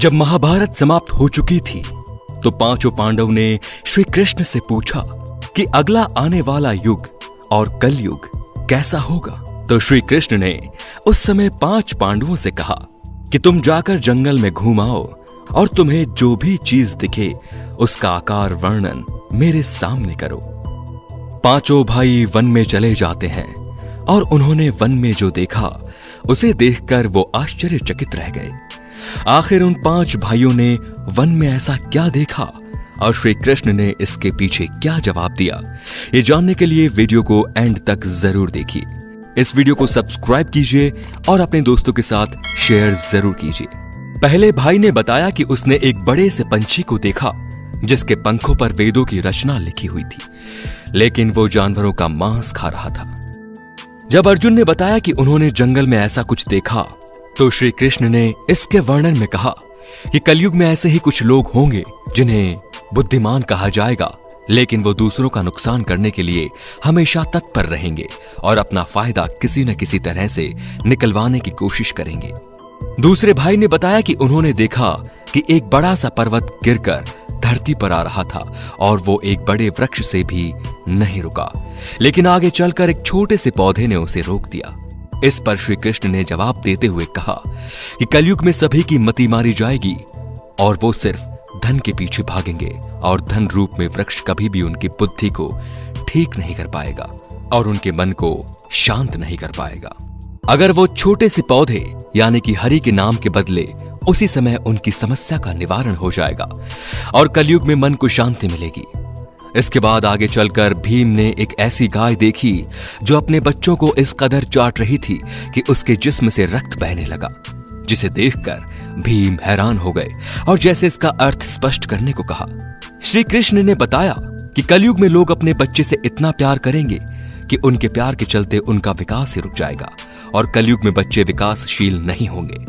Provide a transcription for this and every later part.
जब महाभारत समाप्त हो चुकी थी तो पांचों पांडव ने श्री कृष्ण से पूछा कि अगला आने वाला युग और कलयुग कैसा होगा। तो श्री कृष्ण ने उस समय 5 पांडवों से कहा कि तुम जाकर जंगल में घूम आओ और तुम्हें जो भी चीज दिखे उसका आकार वर्णन मेरे सामने करो। पांचों भाई वन में चले जाते हैं और उन्होंने वन में जो देखा उसे देखकर वो आश्चर्यचकित रह गए। आखिर उन 5 भाइयों ने वन में ऐसा क्या देखा और श्री कृष्ण ने इसके पीछे क्या जवाब दिया, ये जानने के लिए वीडियो को एंड तक जरूर देखिए। इस वीडियो को सब्सक्राइब कीजिए और अपने दोस्तों के साथ शेयर जरूर कीजिए। पहले भाई ने बताया कि उसने एक बड़े से पंछी को देखा जिसके पंखों पर वेदों की रचना लिखी हुई थी, लेकिन वो जानवरों का मांस खा रहा था। जब अर्जुन ने बताया कि उन्होंने जंगल में ऐसा कुछ देखा तो श्री कृष्ण ने इसके वर्णन में कहा कि कलयुग में ऐसे ही कुछ लोग होंगे जिन्हें बुद्धिमान कहा जाएगा, लेकिन वो दूसरों का नुकसान करने के लिए हमेशा तत्पर रहेंगे और अपना फायदा किसी न किसी तरह से निकलवाने की कोशिश करेंगे। दूसरे भाई ने बताया कि उन्होंने देखा कि एक बड़ा सा पर्वत गिरकर धरती पर आ रहा था और वो एक बड़े वृक्ष से भी नहीं रुका, लेकिन आगे चलकर एक छोटे से पौधे ने उसे रोक दिया। इस पर श्री कृष्ण ने जवाब देते हुए कहा कि कलयुग में सभी की मति मारी जाएगी और वो सिर्फ धन के पीछे भागेंगे और धन रूप में वृक्ष कभी भी उनकी बुद्धि को ठीक नहीं कर पाएगा और उनके मन को शांत नहीं कर पाएगा। अगर वो छोटे से पौधे यानी कि हरि के नाम के बदले उसी समय उनकी समस्या का निवारण हो जाएगा और कलयुग में मन को शांति मिलेगी। इसके बाद आगे चलकर भीम ने एक ऐसी गाय देखी जो अपने बच्चों को इस कदर चाट रही थी कि उसके जिस्म से रक्त बहने लगा, जिसे देखकर भीम हैरान हो गए और जैसे इसका अर्थ स्पष्ट करने को कहा। श्री कृष्ण ने बताया कि कलयुग में लोग अपने बच्चे से इतना प्यार करेंगे कि उनके प्यार के चलते उनका विकास ही रुक जाएगा और कलयुग में बच्चे विकासशील नहीं होंगे।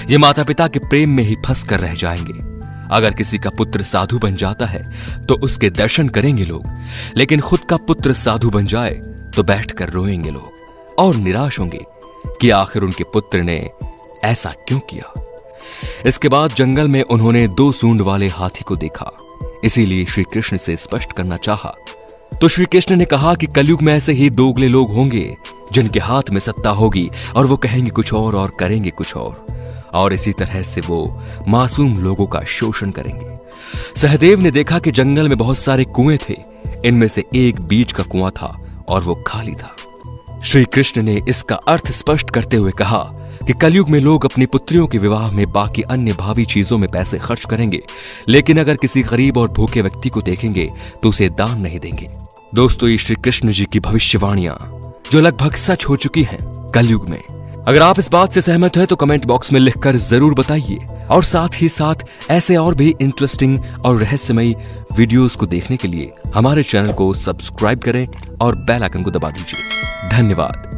ये माता पिता के प्रेम में ही फंस कर रह जाएंगे। अगर किसी का पुत्र साधु बन जाता है तो उसके दर्शन करेंगे लोग, लेकिन खुद का पुत्र साधु बन जाए तो बैठकर रोएंगे लोग और निराश होंगे कि आखिर उनके पुत्र ने ऐसा क्यों किया। इसके बाद जंगल में उन्होंने 2 सूंड वाले हाथी को देखा, इसीलिए श्री कृष्ण से स्पष्ट करना चाहा। तो श्री कृष्ण ने कहा कि कलयुग में ऐसे ही दोगले लोग होंगे जिनके हाथ में सत्ता होगी और वो कहेंगे कुछ और करेंगे कुछ और इसी तरह से वो मासूम लोगों का शोषण करेंगे। सहदेव ने देखा कि जंगल में बहुत सारे कुएं थे, इनमें से एक बीच का कुआं था और वो खाली था। श्री कृष्ण ने इसका अर्थ स्पष्ट करते हुए कहा कि कलयुग में लोग अपनी पुत्रियों के विवाह में बाकी अन्य भावी चीजों में पैसे खर्च करेंगे, लेकिन अगर किसी गरीब और भूखे व्यक्ति को देखेंगे तो उसे दान नहीं देंगे। दोस्तों, ये श्री कृष्ण जी की भविष्यवाणियां जो लगभग सच हो चुकी हैं कलयुग में। अगर आप इस बात से सहमत हैं तो कमेंट बॉक्स में लिखकर जरूर बताइए और साथ ही साथ ऐसे और भी इंटरेस्टिंग और रहस्यमयी वीडियोस को देखने के लिए हमारे चैनल को सब्सक्राइब करें और बेल आइकन को दबा दीजिए। धन्यवाद।